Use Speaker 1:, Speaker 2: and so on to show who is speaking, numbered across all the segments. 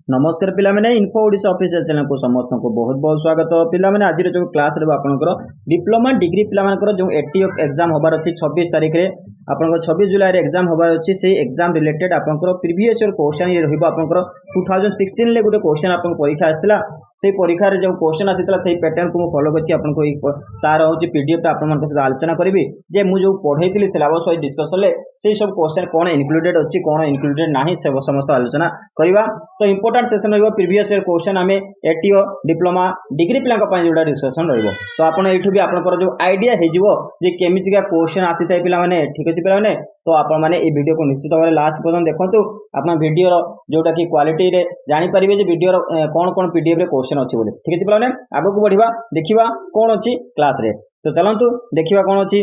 Speaker 1: नमस्कार पिला माने इन्फो ओडिशा ऑफिशियल चैनल को समस्त को बहुत बहुत स्वागत। पिला माने आज जो क्लास रे आपनकर डिप्लोमा डिग्री पिला मानकर जो एटी एग्जाम होबार अछि 26 तारिख रे आपनकर 26 जुलाई रे एग्जाम होबार अछि से एग्जाम रिलेटेड आपनकर प्रीवियस ईयर क्वेश्चन ये रहइबो आपनकर 2016 ले गुटे क्वेश्चन आपन परीक्षा आस्थिला से परीक्षा रे जो क्वेश्चन आसितला से पैटर्न को फॉलो करछि आपनको तार होछि पीडीएफ ता आपन मन के साथ आलोचना करबी जे मु जो पढैतिली सिलेबस वाइज डिस्कशन ले से सब क्वेश्चन कोन इनक्लूडेड अछि कोन इनक्लूडेड नाही से समस्त आलोचना करबा। तो इंपोर्टेंट सेशन रहइबो प्रीवियस ईयर क्वेश्चन हमें एटीओ डिप्लोमा डिग्री पिला का पय जोडा डिस्कशन रहइबो। तो आपन एठु भी आपनकर जो आईडिया हे जिवो जे केमिति का क्वेश्चन आसी थाय पिला माने ठीक अछि पिला माने। तो आपण माने ए वीडियो को निश्चित भाबरे लास्ट पर्यंत देखंतु आपन वीडियो रो जोटा कि क्वालिटी रे जानि परिबे जे वीडियो रो कोन कोन पीडीएफ रे क्वेश्चन अछि बोले ठीक अछि पिला माने। आगो को बढ़िबा देखिबा कोन अछि क्लास रे। तो चलंतु देखिबा कोन अछि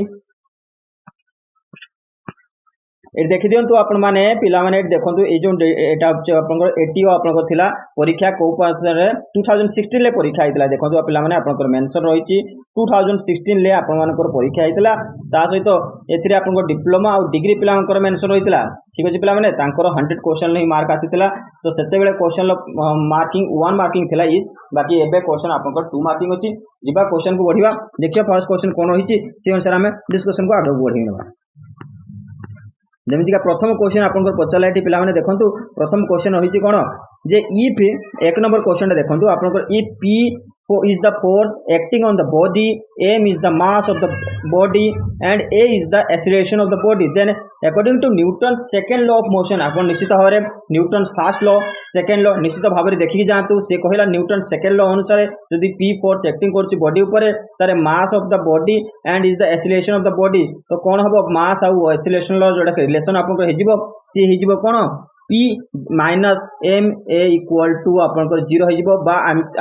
Speaker 1: ए देखि दियंतु आपण माने पिला माने देखंतु ए जो एटा आपनकर एटीओ आपनकर थिला परीक्षा को पास रे 2016 ले परीक्षा आइतला देखंतु पिला माने आपनकर मेंशन रहिछि 2016 ले आपण मानकर परीक्षा आइतला ता सहित एथिरे आपनकर डिप्लोमा और डिग्री पिला मानकर मेंशन रहितला ठीक अछि पिला माने तांकर 100 क्वेश्चन नै मार्क आसीतला। तो सेते बेले क्वेश्चन मार्किंग 1 मार्किंग थिला इस बाकी एबे क्वेश्चन आपनकर 2 मार्किंग अछि। जिबा क्वेश्चन को बढ़िबा देखिया फर्स्ट क्वेश्चन कोन होइछि से अनुसार हमें डिस्कशन को आगे बढ़ी नेबा। जमिति का प्रथम क्वेश्चन आपनकर पचालाइटी पिला माने देखंतु प्रथम क्वेश्चन होइछि कोन जे इफ एक नंबर क्वेश्चन देखंतु आपनकर if p is the force acting on the body, m is the mass of the body and a is the acceleration of the body, then according to Newton's second law of motion आपन निश्चित भाबरे Newton's first law second law निश्चित भाबरे देखि जांतु से कहिला Newton second law अनुसार यदि p फोर्स एक्टिंग करछि बॉडी ऊपर तारे mass of the body and is the acceleration of the body. तो कोन हबो मास आ एक्सीलरेशन लॉ जोडा रिलेशन आपन को हेजिबो सी हेजिबो कोन p minus m a equal to आपन 0 हेजिबो बा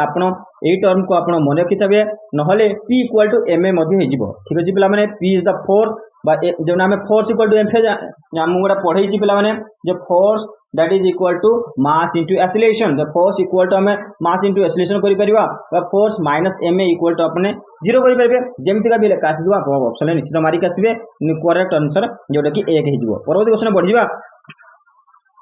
Speaker 1: आपन ए टर्म को आपन मन रखितबे नहले p equal to m a मध्ये हेजिबो ठीक अछि पिला माने p इज द फोर्स बा जो नामे फोर्स इक्वल टू m हम गोटा पढै छि पिला माने जे force that is equal to mass into acceleration the force equal to हमें मास इनटू एक्सीलरेशन करि परिबा बा force minus m a equal to अपने 0 करि परिबे जेमति का भी लेखा आसी दुआ ऑप्शन निश्चित मारि के आसीबे करेक्ट आंसर जोटा कि 1 हेजिबो। परवर्ती क्वेश्चन बढ़िबा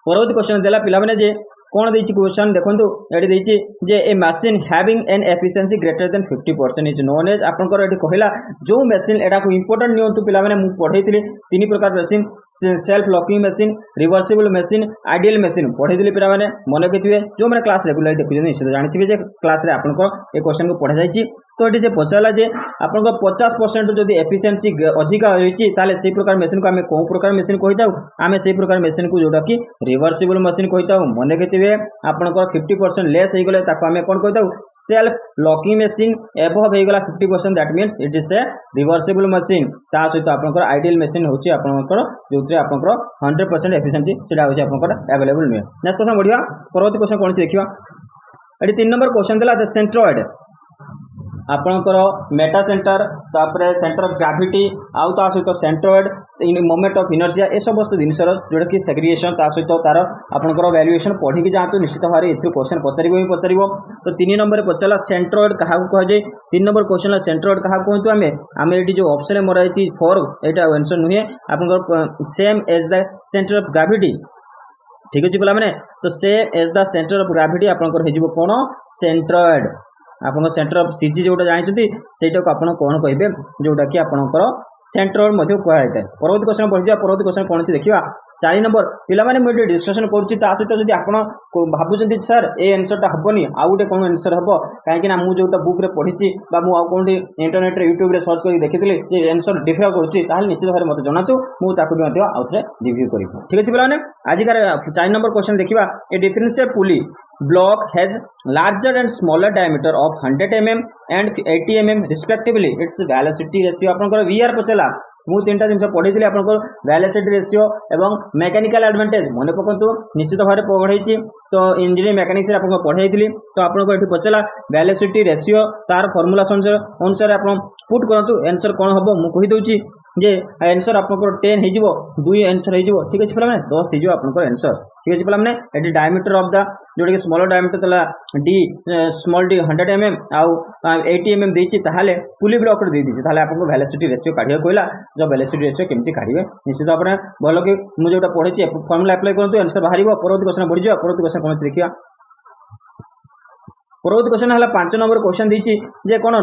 Speaker 1: परवर्ती क्वेश्चन देला पिला माने जे कोन दैछि क्वेश्चन देखंतु एडी दैछि जे a machine having an efficiency greater than 50% is known as आपनकर एडी कहिला जो मशीन एडा को इंपोर्टेंट नियंतु पिला माने मु पढैतिली तीन प्रकार machine self locking machine reversible machine ideal machine पढैतिली पिला माने मन केतिबे जो माने क्लास रेगुलर देखु निश्चित जानिथिबे जे क्लास रे आपनकर ए क्वेश्चन को पढा जायछि। तो एटी से पचाला जे आपनकर 50% जदि एफिशिएंसी अधिका होइछि ताले सेही प्रकार मशीन को हमें कोन प्रकार मशीन कहिताउ हमें सेही प्रकार मशीन को जोटा कि रिवर्सिबल मशीन कहिताउ मन केतिबे आपनकर 50% लेस हे गले ताको हमें कोन कहिताउ सेल्फ लॉकिंग मशीन एबव हे गला 50% that means it is a reversible machine. ता सहित आपनकर आइडियल मशीन होछि आपनकर जोतरे आपनकर 100% एफिशिएंसी सेटा होछि आपनकर अवेलेबल मे। नेक्स्ट क्वेश्चन बढ़िया परवर्ती क्वेश्चन कोन देखिबा एटी 3 नंबर क्वेश्चन देला द सेंट्रॉइड आपनकर मेटा सेंटर तापरे सेंटर ऑफ ग्रेविटी आउ ता सहित centroid in moment of inertia ए सब वस्तु जिनसर जोटा कि सेग्रीगेशन ता सहित तार आपनकर वैल्यूएशन पढी कि जांतु निश्चित भारे एथि क्वेश्चन पचारिबो। तो 3 नंबर पचाला सेंट्रॉइड कहा को कह जाय 3 नंबर क्वेश्चन ला सेंट्रॉइड कहा कहंतु हमें एटी जो ऑप्शन में मराइछि फॉर एटा आंसर नुहे आपनकर same as the centre of gravity ठीक अछि पिला माने। तो same as the centre of gravity आपनकर हेजिबो कोन सेंट्रॉइड आपन सेंटर ऑफ सीजी जोटा जानिछथि सेटा को आपन कोन कहबे जोटा कि आपनकर सेंट्रॉइड मध्ये कहैते। परवर्ती क्वेश्चन बढ़िया परवर्ती क्वेश्चन कोन अछि देखिबा 4 नंबर पिला माने मु डिस्कशन करछि ता सहित जदि आपन भाबुचंती सर ए आंसर ता हबनी आउ गुटे कोन आंसर हबो काहे कि ना मु जोटा बुक रे पढिछि बा मु आउ कोनटी इंटरनेट रे यूट्यूब रे सर्च करि देखिथिले जे आंसर डिफर करछि ताहाल निश्चित भारे मते जणातु मु ताकु मध्ये आउथरे रिव्यू करिबो ठीक अछि पिला माने। आज का 4 नंबर क्वेश्चन देखिबा ए differential pulley block has larger and smaller diameter of 100 mm and 80 mm respectively its velocity ratio आपनकर VR पचला मु तीनटा जिंस पढैतिली आपनकर वेलोसिटी रेशियो एवं मैकेनिकल एडवांटेज मने पकंतु निश्चित भारे पढैछि। तो इंजीनियरिंग मैकेनिक्स रे आपन पढैतिली तो आपनको एठी पचला वेलोसिटी रेशियो तार फार्मूला अनुसार आपन पुट करंतु आंसर कोन हबो मु कहि दोछि जे आंसर आपनकर 10 हे जिवो 2 आंसर हे जिवो ठीक अछि पिला माने 10 हे जिवो आपनकर आंसर ठीक अछि पिला माने एटी डायमीटर ऑफ द जोडे के स्मॉलर डायमीटर तला d स्मॉल d 100 mm आउ 80 mm देछि ताहाले पुली ब्लॉक रे दे दिछि ताहाले आपनको वेलोसिटी रेशियो काढिया कोइला जो वेलोसिटी रेशियो केमति काढिबे निश्चित आपने भलो कि मु जोटा पढिछि फार्मूला अप्लाई करंतु आंसर बाहरिबो। परवर्ती क्वेश्चन बढ़ि जाओ परवर्ती क्वेश्चन कोन देखिया परवर्ती क्वेश्चन है 5 नंबर क्वेश्चन दी जे कौन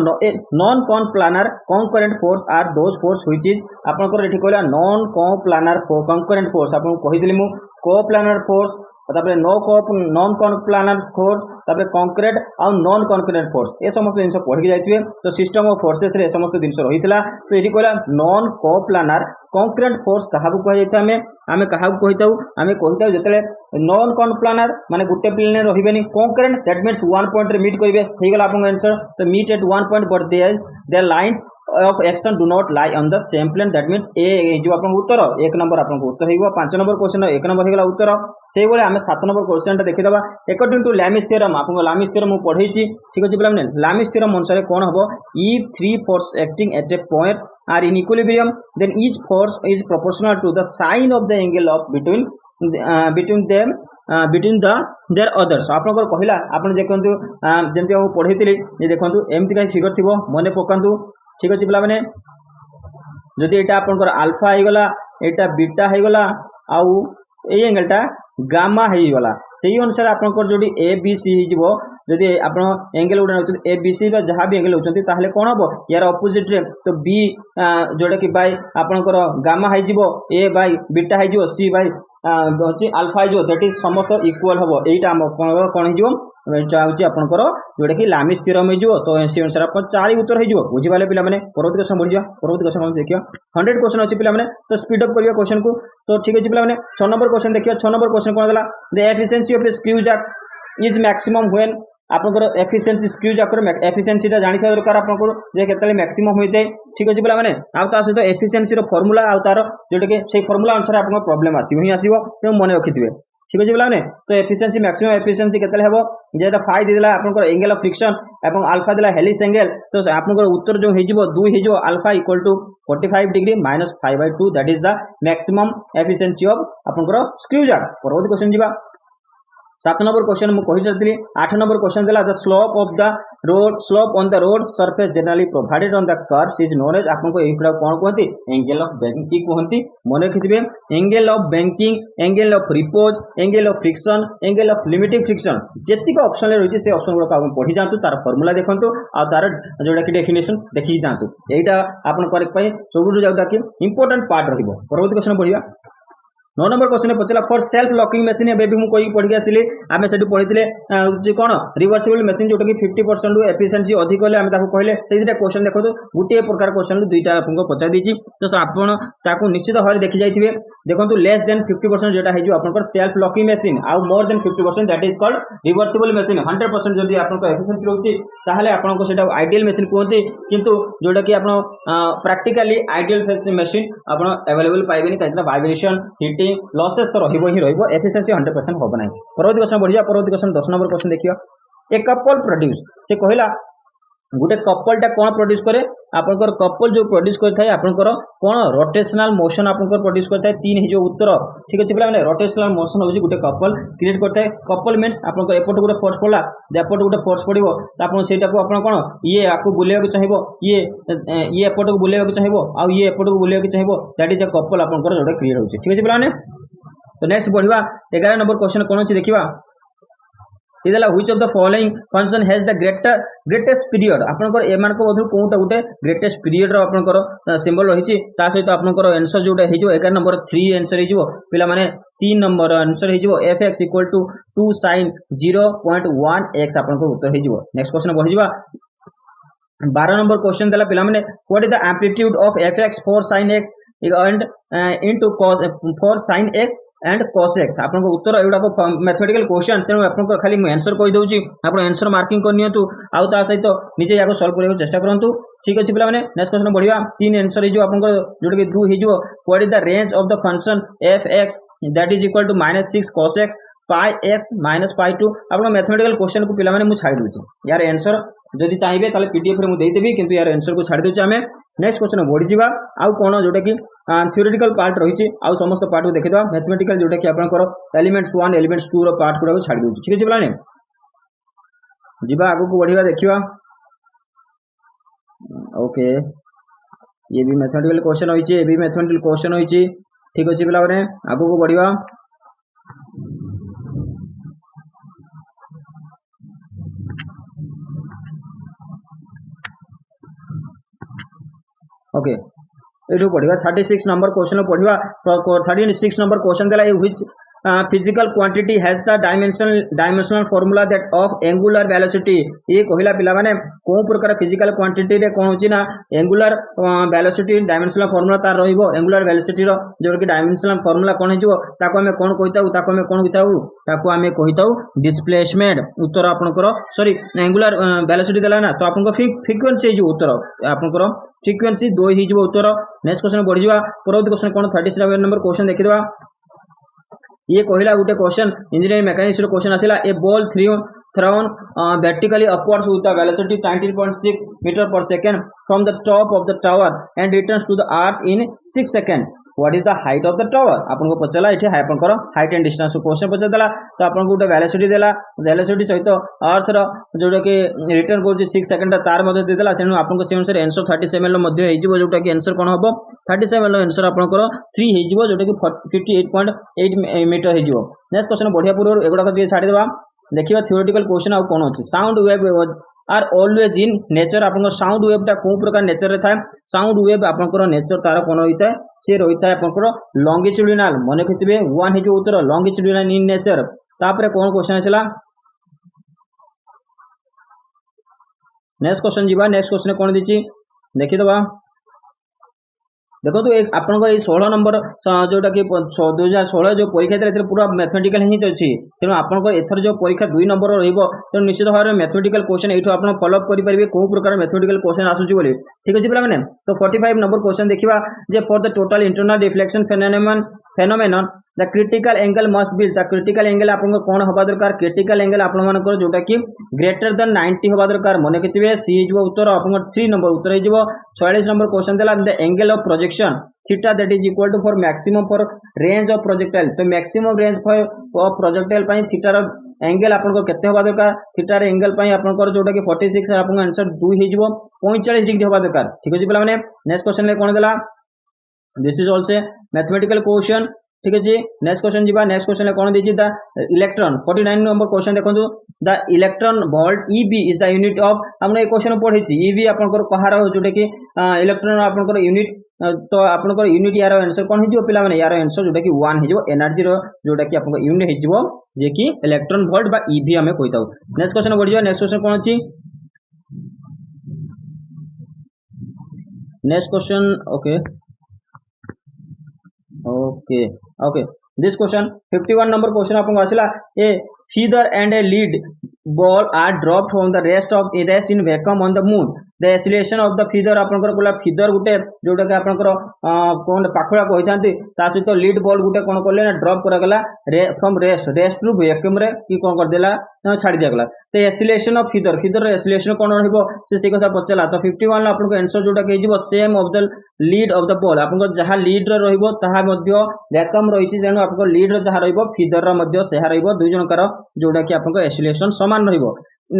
Speaker 1: non coplanar concurrent force are those force which is आपनकर एठी कहला नॉन को प्लानर कंकरेंट फोर्स आपन कहिदिली मु को planar force non coplanar force concurrent आ नॉन कंक्रीट फोर्स ए समस्त जिन पढ़ी जाइए तो सिस्टम ऑफ फोर्सेस रे समस्त जिन रही है तो ये कहला नॉन को प्लानर कंक्रीट फोर्स क्या कहुए आम क्या कही आम कही जो नॉन कॉन प्लानर माने गोटे प्लेन रही concrete that means one point meet करेंगे हो गला आपन आंसर तो meet at one point but their lines of action do not lie on the same plane that means a जो आपन उत्तर एक नंबर आपन उत्तर हेगो 5 नंबर क्वेश्चन एक नंबर हेगला उत्तर सेही बोले हमें 7 नंबर क्वेश्चन टा देखि दबा अकॉर्डिंग टू लैमिस थ्योरम आपन लैमिस थ्योरम पढ़ी छी ठीक अछि पिला माने लैमिस थ्योरम अनुसार कोन हबो if three force acting at a point are in equilibrium then each force is proportional to the sine of the angle of between them between the their others आपन कहला आपन देखंतु जेंति हम पढ़ैतिली जे देखंतु एमति काई फिगर थिबो मने पकंतु ठीक अच्छे पिला मैंने जदि यहाँ आपंकर आल्फा हो गला यहाँ बीटा हो गला आउ ए एंगलटा गामा हो गला से अनुसार आपंकर जो ए बी सी हो जदि आप एंगल गोटे ए बी सी जहाँ भी एंगल होती ताहले कौन हम यार अपोजिट रे तो बी जोटा कि बाय आपंकर गामा हो ए बाय बीटा हो सी बाय आल्फा हो दैट इज समस्त इक्वल हम यहाँ कौन हो आपंकर जोटा कि लैमिस थ्योरम हो तो से अनुसार आप 4 उत्तर हो बुझीपारे पे परवर्ती क्वेश्चन बढ़िया परवर्ती क्वेश्चन देखिए 100 क्वेश्चन अच्छे पे तो स्पीड अप करिए क्वेश्चन को तो ठीक अच्छे पे 6 नंबर क्वेश्चन देखिए 6 नंबर क्वेश्चन कौन है the efficiency of a screw jack is maximum when आपंकर एफिशिएंसी स्क्रू जैकर एफिशिएंसी जानिथा दरकार आपंकर जे केतले मैक्सिमम होइते ठीक अछि पिला माने आ ता सहित एफिशिएंसी रो फार्मूला आ तार जोटा कि से फार्मूला अनुसार आपन प्रॉब्लम आसीबो तो मन रखिथिबे ठीक अछि पिला माने तो एफिशिएंसी मैक्सिमम एफिशिएंसी केतले हेबो जेटा फाइ दिला आपनकर एंगल ऑफ फ्रिक्शन एवं अल्फा दिला हेलिक्स एंगल तो आपनकर उत्तर जो हेजिबो 2 हेजिबो alpha equal to 45 degree minus 5/2 that is the maximum efficiency of आपनकर स्क्रू जैक परवर्ती क्वेश्चन जिबा 7 नंबर क्वेश्चन मु कहि चलती 8 नंबर क्वेश्चन दिला the slope of the road slope on the road surface generally provided on the curves is known as आपन को एटा कोन कहंती एंगल ऑफ बैंकिंग कहंती मन रखिथिबे angle of banking angle of repose angle of friction angle of limiting friction जेतिक option ले रहिछि से ऑप्शन गुडा आपन पढि जानतु तार फार्मूला देखंतु आ तार जोडा कि डेफिनेशन देखि जानतु एटा आपन करेक्ट पई सबुठु जाउता कि इंपोर्टेंट पार्ट रहिबो परवर्ती क्वेश्चन पढिया 9 नंबर क्वेश्चन पचला फॉर सेल्फ लॉकिंग मशीन बेबी मु कोई पढ़ी आसिले आमे सेठी पढ़िथिले जे कोन रिवर्सिबल मशीन जोटा कि 50% एफिशिएंसी अधिक होले आमे ताको कहले सेहिटा क्वेश्चन देखो गुटे प्रकार क्वेश्चन दुईटा आपनको पचा दीची तो आपण ताको निश्चित भाव देखि जाइथिबे देखंतु लेस देन 50% जेटा हेजु आपनकर सेल्फ लॉकिंग मशीन आ more than 50% that is called reversible machine 100% जदी आपनको एफिशिएंसी रहउची ताहले आपनको सेटा आइडियल मशीन कहंती किंतु जोटा कि आपण प्रैक्टिकली आइडियल मशीन आपण अवेलेबल पाइबेनी काइतना वाइब्रेशन हीटिंग लॉसेस तो रहिबो ही रहिबो एफिशिएंसी 100% होबो नाही परवर्ती क्वेश्चन बढ़िया परवर्ती क्वेश्चन 10 नंबर क्वेश्चन देखियो ए कपल प्रोड्यूस से कहला गुटे कपल टा कोन प्रोड्यूस करे आपनकर कपल जो प्रोड्यूस करथाय आपनकर कोन रोटेशनल मोशन आपनकर प्रोड्यूस करथाय तीन ही जो उत्तर ठीक अछि पिला माने रोटेशनल मोशन होजी गुटे कपल क्रिएट करथाय कपल मींस आपनकर एपट गुटे फोर्स पड़ला एपट गुटे फोर्स पड़िबो त आपन सेटा को आपन कोन ये आकु बुलेबा के चाहिबो ये एपट को बुलेबा के चाहिबो आ ये एपट को बुलेबा के चाहिबो दैट इज अ कपल आपनकर जोडे क्रिएट होची ठीक अछि पिला माने तो नेक्स्ट बढ़िबा 11 नंबर क्वेश्चन कोन अछि देखिबा इदला which of the following function has the greatest period आपनकर एमान को बधु कोउटा गुटे ग्रेटेस्ट पीरियड रो आपनकर सिंबल रहिछि ता सहित आपनकर आंसर जोटा हेजो 11 नंबर 3 आंसर हेजो पिला माने 3 नंबर आंसर हेजो fx equal to 2 sin 0.1x आपनकर उत्तर हेजो नेक्स्ट क्वेश्चन बढ़िबा 12 नंबर क्वेश्चन देला पिला माने what is the amplitude of fx for sin x and into cos for sin x and cos x आपन उत्तर एडा को मैथमेटिकल क्वेश्चन तेनु आपन खाली मैं आंसर कहि दउची आपन आंसर मार्किंग कर नियंतु आउ ता सहित निजे याको सॉल्व करे चेष्टा करंतु ठीक अछि पिला माने नेक्स्ट क्वेश्चन बढ़िया तीन आंसर हिजो आपन जोटा कि 2 हिजो what is the range of the function fx that is equal to -6 cos x pi x minus pi 2 आपन मैथमेटिकल क्वेश्चन को पिला माने मु छाडी दउची यार आंसर जदि चाहिए ताले पीडीएफ रे मु देई देबी किंतु यार आंसर को छाडी दउची हमें नेक्स्ट क्वेश्चन बढ़ी जिबा आउ कोन जोटा कि थ्योरेटिकल पार्ट रही आउ समस्त पार्ट को देखिदवा मैथमेटिकल जोटा कि आपनकर एलिमेंट्स 1 एलिमेंट्स 2 रो पार्ट को छाडी दउची ठीक अछि बलाने जिबा आगु को बढ़िबा देखिबा ओके ये भी मैथमेटिकल क्वेश्चन होई छि ये भी मैथमेटिकल क्वेश्चन होई छि ठीक अछि बला माने आगु को बढ़िबा ओके एठू पढ़िबा 36 नंबर क्वेश्चन पढ़िबा 36 नंबर क्वेश्चन देला which physical quantity has the dimensional formula that of angular velocity ये कहला पिला माने को प्रकार physical quantity रे कोन होची ना angular velocity dimensional formula तार रहिबो angular velocity रो जो कि dimensional formula कोन हिजो ताको हमें कोन कहिताउ ताको हमें कोन कहिताउ ताको हमें कहिताउ displacement उत्तर आपनकर सॉरी angular velocity देला ना तो आपनको frequency हिजो उत्तर आपनकर frequency 2 हिजो उत्तर नेक्स्ट क्वेश्चन बढ़ जिवा परवर्ती क्वेश्चन कोन 37 नंबर क्वेश्चन देखिबा ये कहला गोटे question engineering mechanics row question आसिला A ball thrown vertically upwards with a velocity 19.6 meter per second from the top of the tower and returns to the earth in 6 seconds. What is the height of the tower? आपन को पचला एठी आपनकर height and distance question पचर देला तो आपन को गोटे वेलोसिटी देला वेलोसिटी सहित अर्थ रो जोटा कि रिटर्न कर 6 सेकंड तार मध्ये दे देला सेनु आपन को से अनुसार आंसर 37 लो मध्ये हे जिवो जोटा कि आंसर कोन हबो 37 लो आंसर आपनकर 3 हे जिवो जोटा कि 58.8 मीटर हे जिवो नेक्स्ट क्वेश्चन बढ़िया पूर्व एगुडा को छाडी देबा देखिबा थ्योरेटिकल क्वेश्चन आ कोन अछि sound wave are always in nature आपन साउंड वेव ता को प्रकार नेचर रे थाए साउंड वेव आपन नेचर तार कोन होइता से रहिता आपन लॉन्गिट्यूडिनल मने खितबे 1 हे जो उत्तर लॉन्गिट्यूडिनल इन नेचर तापरे कोन क्वेश्चन आछला नेक्स्ट क्वेश्चन जीवा नेक्स्ट क्वेश्चन कोन दिछि देखि दबा देखो तो एक आपन को 16 नंबर जोटा कि 2016 जो परीक्षा था पूरा मैथमेटिकल ही अच्छी तेणु आपन को एथर जो परीक्षा 2 नंबर रहिबो तो निश्चित भाव में मैथमेटिकल क्वेश्चन एठो आपन फॉलो अप करि परिबे को प्रकार मैथमेटिकल क्वेश्चन आसुची बोली ठीक अछि पिला माने तो 45 नंबर क्वेश्चन देखिबा J for the total internal reflection phenomenon the critical angle must be the critical angle आपन को कोन होबा दरकार क्रिटिकल एंगल आपन मानकर जोटा कि ग्रेटर देन 90 होबा दरकार मने केतिबे सी हिजबो उत्तर आपन 3 नंबर उत्तर हिजबो 46 नंबर क्वेश्चन देला the angle of projection theta that is equal to for maximum for range of projectile तो मैक्सिमम रेंज ऑफ प्रोजेक्टाइल पई थीटा रो एंगल आपन को केते होबा दरकार थीटा रे एंगल पई आपन को जोटा कि 46 आपन आंसर 2 हिजबो 45 डिग्री होबा दरकार ठीक अछि पिला माने नेक्स्ट क्वेश्चन ले कोन देला this is also mathematical question ठीक अछि नेक्स्ट क्वेश्चन जीवा नेक्स्ट क्वेश्चन कोन दिछि द इलेक्ट्रॉन 49 नंबर क्वेश्चन देखंतु the electron volt eV is the unit of हमने ए क्वेश्चन पढिछि ईबी आपन को कहार जोटा कि इलेक्ट्रॉन आपन को यूनिट तो आपन को यूनिट यार आंसर कोन हिजो पिला माने यार आंसर जोटा कि 1 हिजो एनर्जी रो जोटा कि आपन को यूनिट हिजो जे कि इलेक्ट्रॉन वोल्ट बा ईबी हमें कहिताउ नेक्स्ट क्वेश्चन बढ़ियो नेक्स्ट क्वेश्चन कोन अछि next question okay okay okay this question 51 number question आपन आसिला ए feather and a lead ball are dropped from the rest in vacuum on the moon the acceleration of the feather आपनकर बोला feather गुटे जोटा कि आपनकर कोन पाखुला कहितांती ता सहित लीड बॉल गुटे कोन करले ना ड्रॉप करा गला फ्रॉम रेस्ट टू वैक्यूम रे की कोन कर देला छाडी दिया गला तो एक्सीलरेशन ऑफ feather एक्सीलरेशन कोन रहबो से कथा पचला तो 51 ला आपनको आंसर जोटा कि हिजबो same of the lead of the ball आपनको जहा लीड रे रहबो ताहा मध्य वैक्यूम रहिछि जेनु आपनको लीड रे जहा रहबो feather रा मध्य सेहा रहबो दुई जनकर जोटा कि आपनको एक्सीलरेशन समान रहबो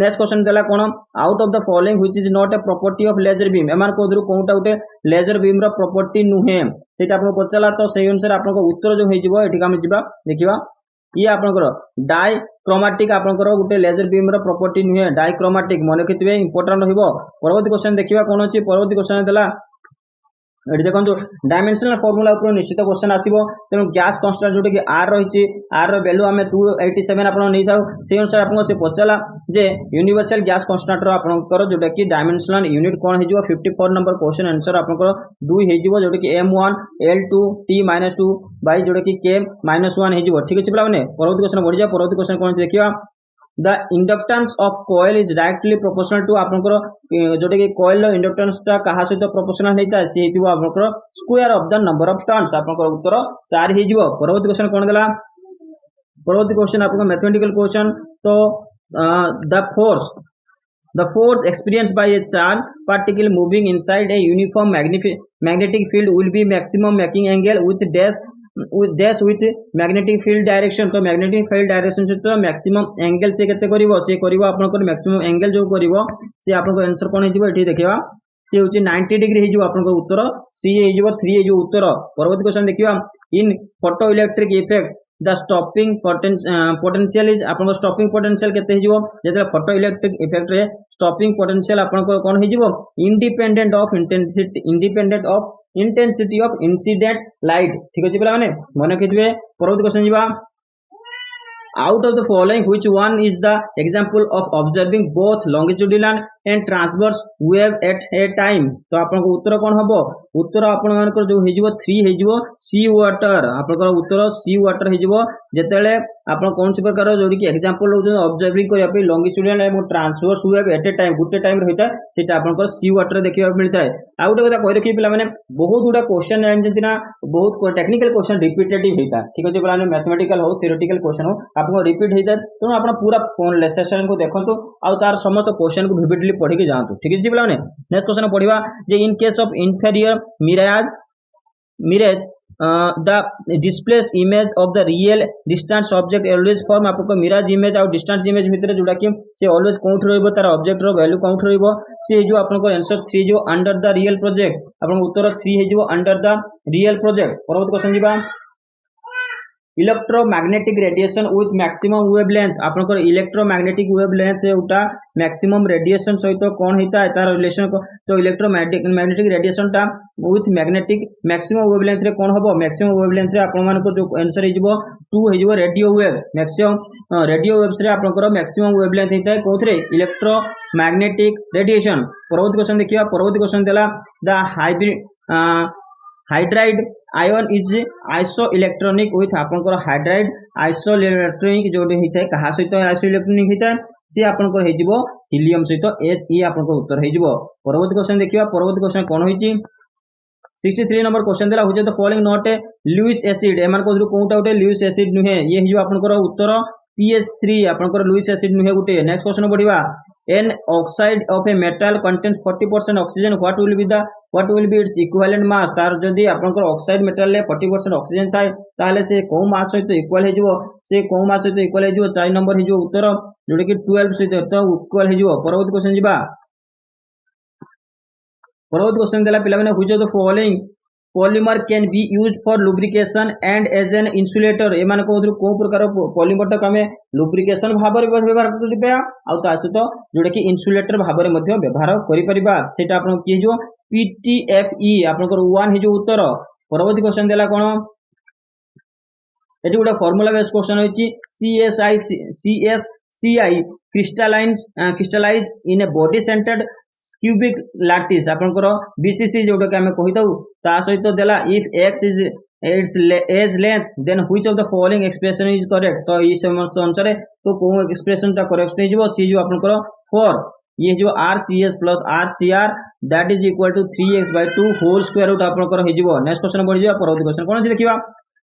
Speaker 1: नेक्स्ट क्वेश्चन देला कोन out of the following which is not a property of laser beam एमान को दरु कोनटा उटे लेजर बीम रा प्रॉपर्टी नुहे सेटा आपको पचला तो सेही अनुसार आपनको उत्तर जो हेजिबो एठी हम जिबा देखिबा ये आपनकर डाइक्रोमेटिक आपनकर गुटे लेजर बीम रा प्रॉपर्टी नुहे डाइक्रोमेटिक मने केतबे इंपोर्टेंट रहबो परवर्ती क्वेश्चन देखिबा कोन अछि परवर्ती क्वेश्चन देला एठी देखंतु डायमेंशनल फार्मूला ऊपर निश्चित क्वेश्चन आसीबो तेनु गैस कांस्टेंट जोटे कि r रहिछि r रो वैल्यू हमें 287 आपन नै थाउ से अनुसार आपन से पचला जे यूनिवर्सल गैस कांस्टेंट रो आपनकर जोटे कि डायमेंशनल यूनिट कोन हे जिवो 54 नंबर क्वेश्चन आंसर आपनकर 2 हे जिवो जोटे कि m1 l2 t-2 bye Jote कि k-1 हे जिवो ठीक अछि पिला माने परवर्ती क्वेश्चन बढ़ि जा परवर्ती क्वेश्चन कोन देखिबा the inductance of coil is directly proportional to आपनकर जोटे कि coil रो inductance ता कहा सहित proportional हेता से हेतिबो आपनकर square of the number of turns आपनकर उत्तर 4 हे जिवो परवर्ती क्वेश्चन कोन देला परवर्ती क्वेश्चन आपन मैथमेटिकल क्वेश्चन तो the force experienced by a charged particle moving inside a uniform magnetic field will be maximum making angle with magnetic field direction तो magnetic field direction से तो maximum angle से केते करिवो से करिवो आपनकर maximum angle जो करिवो से आपनको आंसर कोन हिजिवो एठी देखिबा से होची 90 डिग्री हिजिवो आपनको उत्तर सी हिजिवो 3 हिजिवो उत्तर परवर्ती क्वेश्चन देखिबा in photo electric effect the stopping potential is आपन स्टॉपिंग पोटेंशियल केते हिजो जेते फोटो इलेक्ट्रिक इफेक्ट रे स्टॉपिंग पोटेंशियल आपन कोन हिजो independent of intensity of incident light ठीक अछि पिला माने मन केतबे परवर्ती क्वेश्चन जीवा out of the following which one is the example of observing both longitudinal and transverse wave at a time तो आपन को उत्तर कोन हबो उत्तर आपन मान को जो हेजिवो 3 हेजिवो सी वाटर आपन को उत्तर सी वाटर हेजिवो जेतेले आपन कोन सी प्रकार जो कि एग्जांपल हो ऑब्जर्विंग को पे लॉन्गिट्यूडिनल एवं ट्रांसवर्स वेव एट ए टाइम गुटे टाइम रहिता सेटा आपन को सी वाटर देखिबा मिलता है आ गुटे कथा कहि रखि पिला माने बहुत गुडा क्वेश्चन एंड ना बहुत टेक्निकल क्वेश्चन रिपीटेटिव हेता ठीक अछि पिला मैथमेटिकल हो थ्योरेटिकल क्वेश्चन हो आपको रिपीट हो जाए तो आप पूरा फोन सेशन को देखो आउ तार समस्त क्वेश्चन को विविडली पढ़ी के जातु ठीक है पिला नेक्स्ट क्वेश्चन पढ़िबा जे in case of inferior mirage the displaced image of the real distance object always form आपको मिराज इमेज और डिस्टेंस इमेज भितर जोड़ा कि से ऑलवेज काउंट रहइबो तार ऑब्जेक्ट रो वैल्यू काउंट रहइबो से जो आपको आंसर 3 जो अंडर द रियल प्रोजेक्ट आपन उत्तर 3 है जो अंडर द रियल प्रोजेक्ट परवर्ती क्वेश्चन जीवा electromagnetic radiation with maximum wavelength आपनकर इलेक्ट्रोमैग्नेटिक वेवलेंथ उटा मैक्सिमम रेडिएशन सहित कौन होता है तार रिलेशन को तो इलेक्ट्रोमैग्नेटिक रेडिएशन टा विथ मैग्नेटिक मैक्सिमम वेवलेंथ रे कौन हबो मैक्सिमम वेवलेंथ रे आपन मान को जो आंसर हिजबो 2 हिजबो radio wave maximum radio waves रे आपनकर मैक्सिमम वेवलेंथ होता है कोथरे इलेक्ट्रोमैग्नेटिक रेडिएशन परवर्ती क्वेश्चन देखिया परवर्ती क्वेश्चन देला the hydride ion is isoelectronic with आपनकर हाइड्राइड आइसोइलेक्ट्रॉनिक जो होता है कहा सहित आइसोइलेक्ट्रॉनिक होता है सी आपनकर हेजिबो हीलियम सहित He आपनकर उत्तर हेजिबो परवर्ती क्वेश्चन देखिबा परवर्ती क्वेश्चन कोन होईची 63 नंबर क्वेश्चन देला होजे the following not a Lewis acid एमान को कोउटा उटे लुइस एसिड नुहे ये हिजो आपनकर उत्तर PH3 आपनकर लुइस एसिड नुहे गुटे नेक्स्ट क्वेश्चन बढ़िबा an oxide of a metal contains 40% oxygen what will be its equivalent mass तार जदी आपनकर ऑक्साइड मेटल ले 40% ऑक्सीजन थाए ताले से को मास सहित इक्वल हे जिवो से को मास सहित इक्वल हे जिवो 4 नंबर हे जो उत्तर जोडे कि 12 सहित तो इक्वल हे जिवो परवर्ती क्वेश्चन जिबा परवर्ती क्वेश्चन देला पिला माने which of the following polymer can be used for lubrication and as an insulator एमान को को प्रकार पॉलीमर तक हमें लुब्रिकेशन भाव रे व्यवहार करते आ ता सहित जोडे कि इंसुलेटर भाव रे मध्ये व्यवहार करि परिबा सेटा आपन की जो PTFE आपनकर 1 हे जो उत्तर परवर्ती क्वेश्चन देला कोन एटी गुडा फार्मूला बेस्ड क्वेश्चन होची CSCI crystallize in a body centered cubic lattice आपनकर BCC जोडा के हमें कहिताउ ता सहित देला if x is its edge length then which of the following expression is correct तो ई समस्त अनुसार तो को एक्सप्रेशन ता करेक्ट नै जिवो सी जो आपनकर 4 ये जो RCS plus RCR that is equal to 3x/2 whole square root आपनकर हे जिवो नेक्स्ट क्वेश्चन बढ़ि जिवो परवर्ती क्वेश्चन कोन छै देखिबा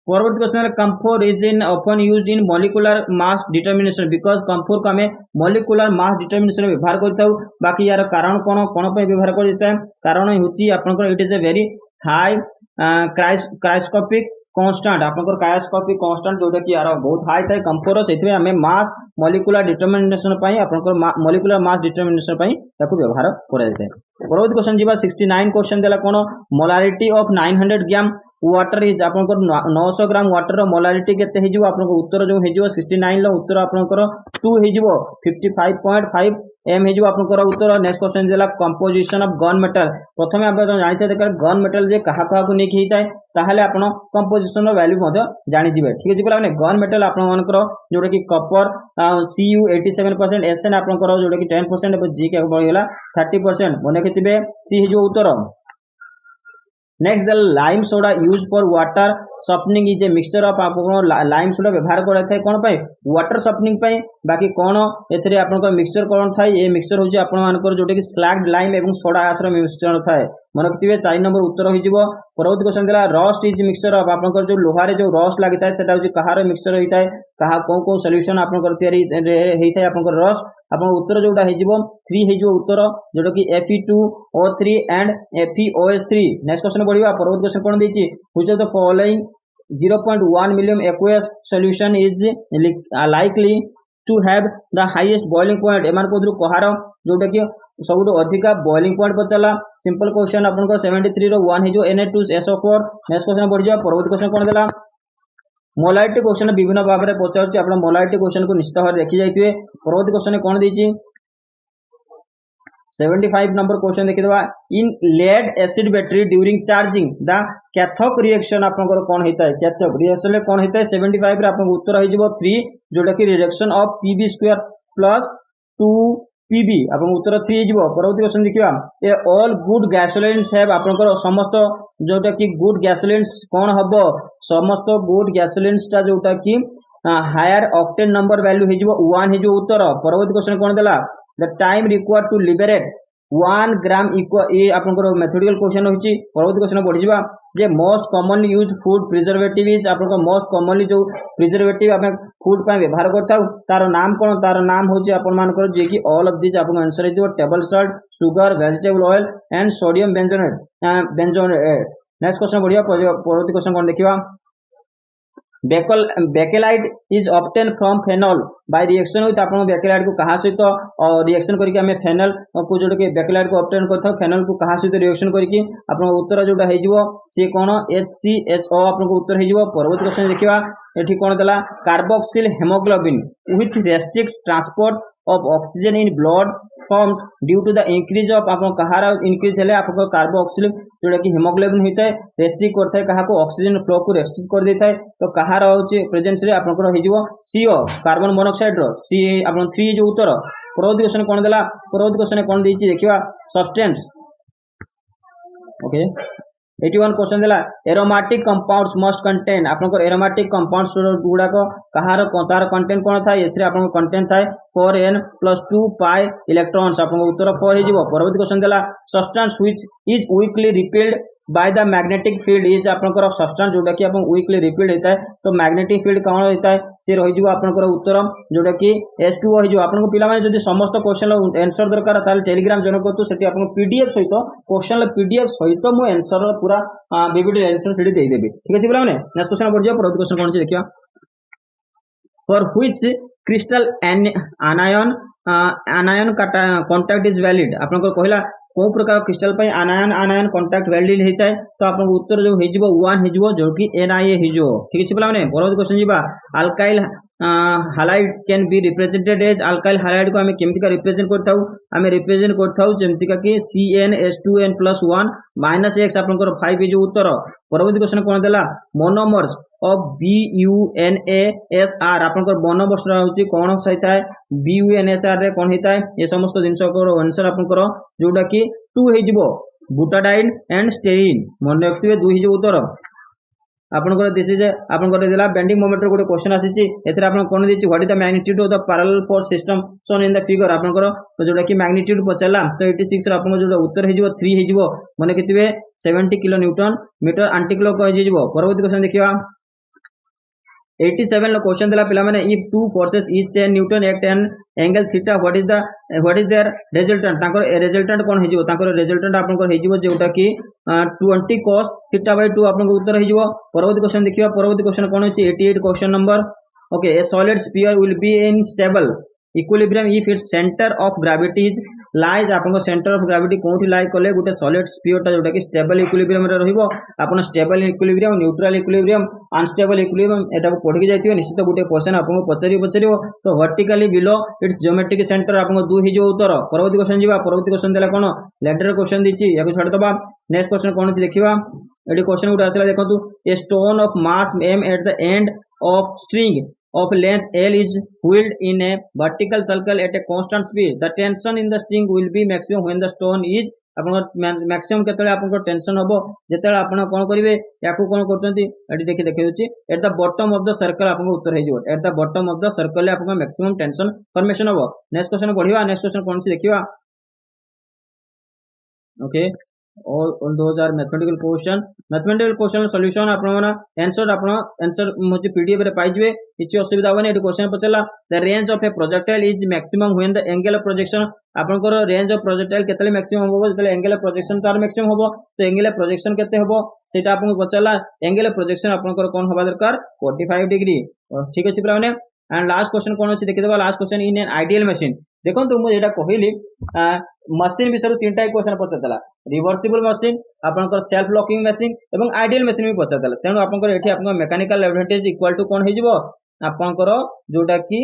Speaker 1: परवर्ती question camphor is in often used in molecular mass determination because camphor का में molecular mass determination व्यवहार करताउ बाकी यार कारण कोन पे व्यवहार करता है कारण होची आपनकर it is a very high cryoscopic constant आपनकर क्रायोस्कोपिक कांस्टेंट जोटा कि यार बहुत हाई थाए कंफोर सेथि हमें मास मॉलिक्यूलर डिटरमिनेशन पई आपनकर मॉलिक्यूलर मास डिटरमिनेशन पई ताको व्यवहार करा जाय परवर्ती क्वेश्चन जीवा 69 क्वेश्चन देला कोन molarity of 900 gram water is आपनकर 900 ग्राम वाटर रो मोलारिटी केते हे जिवो आपनकर उत्तर जो हे जिवो 69 लो उत्तर आपनकर 2 हे जिवो 55.5 एम हे जिवो आपनकर उत्तर नेक्स्ट क्वेश्चन देला कंपोजिशन ऑफ गन मेटल प्रथमे आप जानिते देखर गन मेटल जे कहा कहा को नेकी हिताय ताहले आपण कंपोजिशन रो वैल्यू मध्ये जानि दिबे ठीक अछि माने गन मेटल आपण मानकर जोडा कि कॉपर Cu 87% Sn आपनकर जोडा कि 10% G के बळिला 30% मने केतिबे सी हे जो उत्तर next the lime soda use for water softening is a mixture of आपन लाइम सोडा व्यवहार करा थाए कोन पाए वाटर सॉफ्टनिंग पाए बाकी कोन एथरे आपन को मिक्सचर कोन थाए ए मिक्सचर होजी आपन मानकर जोटे कि स्लैग्ड लाइम एवं सोडा आश्र मिक्सचर थाए मन रखिबे 4 नंबर उत्तर होई जिवो परवर्ती क्वेश्चन देला रस्ट इज मिक्सचर ऑफ आपन को जो लोहारे जो रस्ट लागि थाए सेटा होजी कहार मिक्सचर होई थाए कहा को सॉल्यूशन आपन कर तयारी हेई थाए आपन को रस्ट आपन उत्तर जोटा हे जिवो 3 हे जो उत्तर जोटा कि Fe2O3 and FeOH3 next question बढ़िबा परवर्ती क्वेश्चन कोन देछि which of the following 0.1 million aqueous solution is likely to have the highest boiling point एमान को दरु कहार जोटा कि सबुठो अधिका बॉइलिंग पॉइंट पचला सिंपल क्वेश्चन आपन को 73 रो 1 हे जो Na2SO4 नेक्स्ट क्वेश्चन बढ़ि जा परवर्ती क्वेश्चन कोन देला मोलारिटी क्वेश्चन विभिन्न भाग में पचार आप मोलारिटी क्वेश्चन को निश्चित भाव देखी जाइए। परवर्ती क्वेश्चन कौन देती 75 नंबर क्वेश्चन देखिए in lead acid battery during charging the cathode reaction आपंकर कौन होता है कैथोड रिएक्शन कौन होता है 75 रे आपन उत्तर हो 3 जोटा कि reduction of PB square plus 2 PB आपन उत्तर 3 हो। परवर्ती क्वेश्चन देखिए a all good gasolines have आपनकर समस्त जोटा कि गुड गैसोलिन्स कौन हबो समस्त गुड गैसोलिन्स ता जोटा कि हायर ऑक्टेन नंबर वैल्यू हो 1 हो उत्तर। परवर्ती क्वेश्चन कौन देला the time required to liberate 1 gram equal ये आपनकर मैथमेटिकल क्वेश्चन होची। परवर्ती क्वेश्चन बढ़ी जिबा जे most commonly use food preservative is आपनकर मोस्ट कॉमनली जो प्रिजर्वेटिव आपण फूड पय व्यवहार करथाउ तार नाम कोन तार नाम होची आपण मानकर जे कि ऑल ऑफ दिस आपन answer is table salt sugar vegetable oil and sodium benzoate benzoate. Next question बढ़िया परवर्ती क्वेश्चन कोन देखिबा bakelite is obtain from phenol by reaction with आपन बेकेलाइट को कहा सहित रिएक्शन करके हमें फेनल को जोटा कि बेकेलाइट को ऑब्टेन करथाउ फेनल को कहा सहित रिएक्शन करके आपन उत्तर जोटा हेजिवो से कोन HCHO आपन को उत्तर हेजिवो। परवर्ती क्वेश्चन देखिबा एठी कोन देला carboxyl haemoglobin with restrict transport of oxygen in blood formed due to the increase of आपन कहार इंक्रीज हेले आपन कार्बोक्सिल जोटा कि हेमोग्लोबिन होता है रेस्ट्रिक्ट करता है कहा को ऑक्सीजन फ्लो को रेस्ट्रिक्ट कर देता है तो कहार होची प्रेजेंस रे आपन को हेजिवो CO कार्बन मोनोऑक्साइड रो सी आपन 3 जो उत्तर। परवर्ती क्वेश्चन कोन देला परवर्ती क्वेश्चन कोन देछि देखिबा सब्सटेंस ओके 81 क्वेश्चन देला एरोमेटिक कंपाउंड्स मस्ट कंटेन आपनकर एरोमेटिक कंपाउंड्स गुडा को कहार तार कंटेंट कोन थाए एथरे आपन कंटेंट थाए 4n+2 पाई इलेक्ट्रॉन्स आपन उत्तर 4 हे जिवो। परवर्ती क्वेश्चन देला substance which is weekly repelled by the magnetic field is आपनकर सब्सटेंस जोटा कि आपन वीकली रिपेल्ड होता है तो मैग्नेटिक फील्ड कौन होता है से रहि जिवो आपनकर उत्तर जोटा कि H2O हो जिवो। आपन को पिला माने जदी समस्त क्वेश्चन आंसर दरकार ताले टेलीग्राम जॉइन करतो सेठी आपन पीडीएफ सहित क्वेश्चन पीडीएफ सहित मु आंसर पूरा विविड आंसर सेठी दे देबी ठीक अछि पिला माने। नेक्स्ट क्वेश्चन बढ़ जाओ परवर्ती क्वेश्चन कोन छै देखिया for which crystal anion anion contact is valid आपन को कहला को प्रकार क्रिस्टल पे आनायन आनायन कांटेक्ट वैलिड होता है तो आपन उत्तर जो हेजिवो 1 हेजिवो जो कि Na हेजिवो ठीक अछि पिला माने। परवर्ती क्वेश्चन जिबा alkyl halide can be represented as alkyl halide को हमें केमिति का रिप्रेजेंट करथाउ हमें रिप्रेजेंट करथाउ जेमिति का कि CnH2n+1 - X आपनकर 5 जो उत्तर। परवर्ती क्वेश्चन कोन देला मोनोमर्स ऑफ BUNASR आपनकर मोनोमर्स होची कोन सहिता है BUNASR रे कोन हेता है ये समस्त जिंस को आंसर आपनकर जोटा कि 2 हेजिवो बुटाडाइन एंड स्टेरिन मन रखिबे 2 हेजिवो उत्तर। आपनकर दिस इज आपनकर देला बेंडिंग मोमेंट रो गोटे क्वेश्चन आसीची एथरे आपन कोन दिछि what is the magnitude of the parallel force system shown in the figure आपनकर तो जोटा कि मैग्नीट्यूड पचला तो 86 रो आपन जोटा उत्तर हे जिवो 3 हे जिवो माने केतिबे 70 kilo newton metre anti clock हे जिवो। परवर्ती क्वेश्चन देखिबा 87 लो क्वेश्चन देला पिला माने if two forces is 10 newton act an angle theta what is their resultant ताकर रिजल्टेंट कोन हे जिवो ताकर रिजल्टेंट आपनकर हे जिवो जोटा कि 20 cos थीटा बाय 2 आपनकर उत्तर हे जिवो। परवर्ती क्वेश्चन देखिबा परवर्ती क्वेश्चन कोन होची 88 question number okay A solid sphere will be in stable equilibrium if its centre of gravity is lies आपन सेंटर ऑफ ग्रेविटी कोठी लाई कले गुटे सॉलिड स्फीयर ता जोटा कि स्टेबल इक्विलिब्रियम रे रहिबो आपन stable equilibrium neutral equilibrium unstable equilibrium एटा को पढि जायतियो निश्चित गुटे क्वेश्चन आपन पचरियो तो vertically below it's geometric centre आपन 2 हि जो उत्तर। परवर्ती क्वेश्चन जिबा परवर्ती क्वेश्चन देला कोन लेटर क्वेश्चन दिछि याको छाड़ दबा। नेक्स्ट क्वेश्चन कोन छि देखिबा एडी क्वेश्चन गुटे आसला देखंतु a stone of mass m at the end of string of length L is wheeled in a vertical circle at a constant speed. The tension in the string will be maximum when the stone is आपन maximum केतले आपन को tension होबो जेतले आपन कोन करिवे याकू कोन करतंती एडी देखि होची at the bottom of the circle आपन को उत्तर हे जिवो at the bottom of the circle आपन मैक्सिमम टेंशन फॉर्मेशन होबो। नेक्स्ट क्वेश्चन बढ़िबा नेक्स्ट क्वेश्चन कोन सी देखिबा okay all those are mathematical question solution आपण आंसर मुझे पीडीएफ रे पाइ जबे किछि असुविधा होने एटी क्वेश्चन पचला the range of a projectile is maximum when the angle of projection आपनकर रेंज ऑफ प्रोजेक्टाइल केतले मैक्सिमम होबो जेतले एंगल ऑफ प्रोजेक्शन तार मैक्सिमम होबो तो एंगल ऑफ प्रोजेक्शन केते होबो सेटा आपन पचला एंगल ऑफ प्रोजेक्शन आपनकर कोन होबा दरकार 45 डिग्री ठीक अछि प्रावने एंड लास्ट क्वेश्चन कोन अछि देखि देबा last question in an ideal machine देखो मुझे कहली मशीन विषय 3टा क्वेश्चन पचार रिवर्सिबल मशीन आपंकर सेल्फ लॉकिंग मशीन और आइडियल मशीन भी पचार तेणु आप मेकानिकल एडवांटेज इक्वल टू कौन हो आपंकर जोटा कि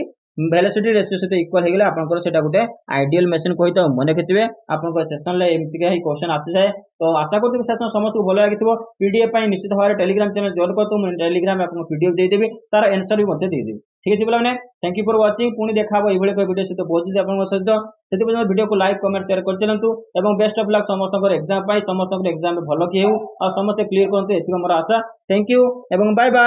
Speaker 1: वेलोसिटी रेशियो सहित इक्वल हो गले आपंकर सेटा गोटे आइडियल मशीन कही था मन रखिथे आपंकर सेशन रे एमती ही क्वेश्चन आसी जाए तो आशा करते सेशन समस्त भल लगी पीडीएफ निश्चित भाव में टेलीग्राम चैनल जॉइन कर टेलीग्राम आपको पीडीएफ देदेवी तार आंसर भी देदेवी ठीक है पे थैंक यू फॉर वाचिंग पुणी देखा ये वीडियो सहित बहुत सहित से वीडियो को लाइक कमेंट शेयर कर चलतु और बेस्ट ऑफ लक समस्त एग्जाम समस्त एग्जाम भल कि हो समस्त क्लियर करते मोर आशा थैंक यू एवं बाय बाय।